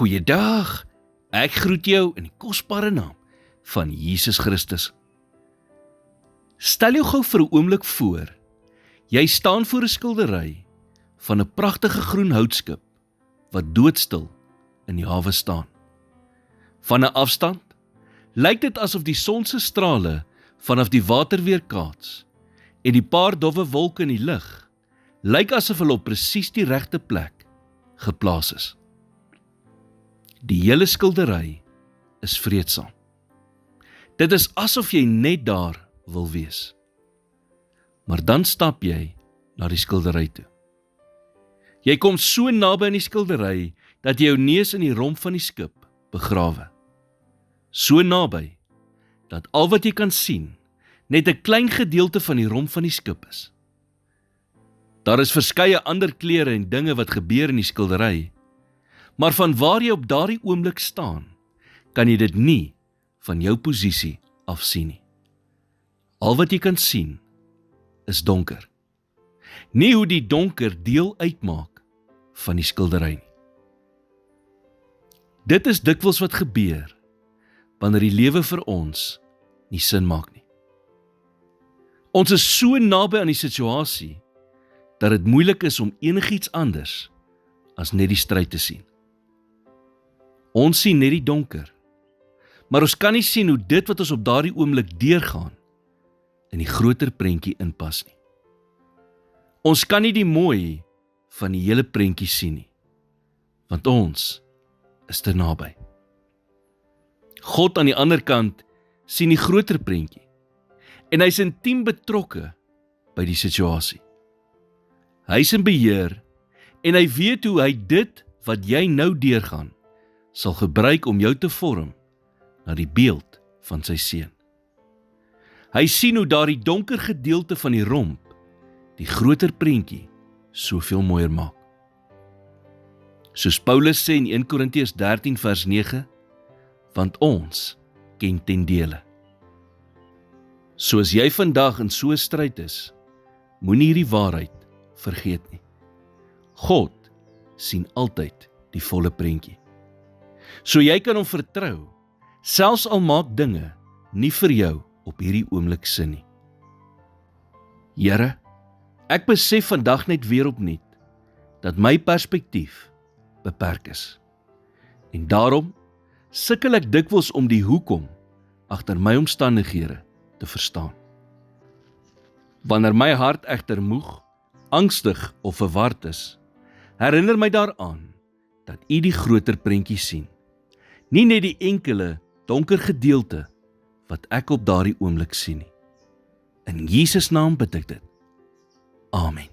Goeiedag, ek groet jou in die kosbare naam van Jesus Christus. Stel jou gou vir 'n oomblik voor, jy staan voor 'n skildery van 'n pragtige groen houtskip wat doodstil in die hawe staan. Van 'n afstand lyk dit asof die son se strale vanaf die water weerkaats en die paar dowwe wolke in die lug lyk asof hulle op presies die regte plek geplaas is. Die hele skildery is vreedsaam. Dit is asof jy net daar wil wees. Maar dan stap jy na die skildery toe. Jy kom so naby aan die skildery dat jy jou neus in die romp van die skip begrawe. So naby dat al wat jy kan sien net 'n klein gedeelte van die romp van die skip is. Daar is verskeie ander kleure en dinge wat gebeur in die skildery, maar van waar jy op daardie oomblik staan, kan jy dit nie van jou posisie af sien nie. Al wat jy kan sien is donker. Nie hoe die donker deel uitmaak van die skildery nie. Dit is dikwels wat gebeur wanneer die lewe vir ons nie sin maak nie. Ons is so naby aan die situasie dat dit moeilik is om enigiets anders as net die stryd te sien. Ons sien net die donker, maar ons kan nie sien hoe dit wat ons op daardie oomblik deurgaan in die groter prentjie inpas nie. Ons kan nie die mooi van die hele prentjie sien nie, want ons is te naby. God aan die ander kant sien die groter prentjie en hy's intiem betrokke by die situasie. Hy's in beheer en hy weet hoe hy dit wat jy nou deurgaan sal gebruik om jou te vorm na die beeld van sy seun. Hy sien hoe daardie donker gedeelte van die romp die groter prentjie soveel mooier maak. Soos Paulus sê in 1 Korintiërs 13 vers 9, want ons ken ten dele. Soos jy vandag in so 'n stryd is, moenie hierdie waarheid vergeet nie. God sien altyd die volle prentjie. So jy kan hom vertrou, selfs al maak dinge nie vir jou op hierdie oomblik sin nie. Here, ek besef vandag net weer opnuut dat my perspektief beperk is. En daarom sukkel ek dikwels om die hoekom agter my omstandighede te verstaan. Wanneer my hart egter moeg, angstig of verward is, herinner my daaraan dat U die groter prentjie sien, nie net die enkele donker gedeelte wat ek op daardie oomblik sien nie. In Jesus naam bid ek dit. Amen.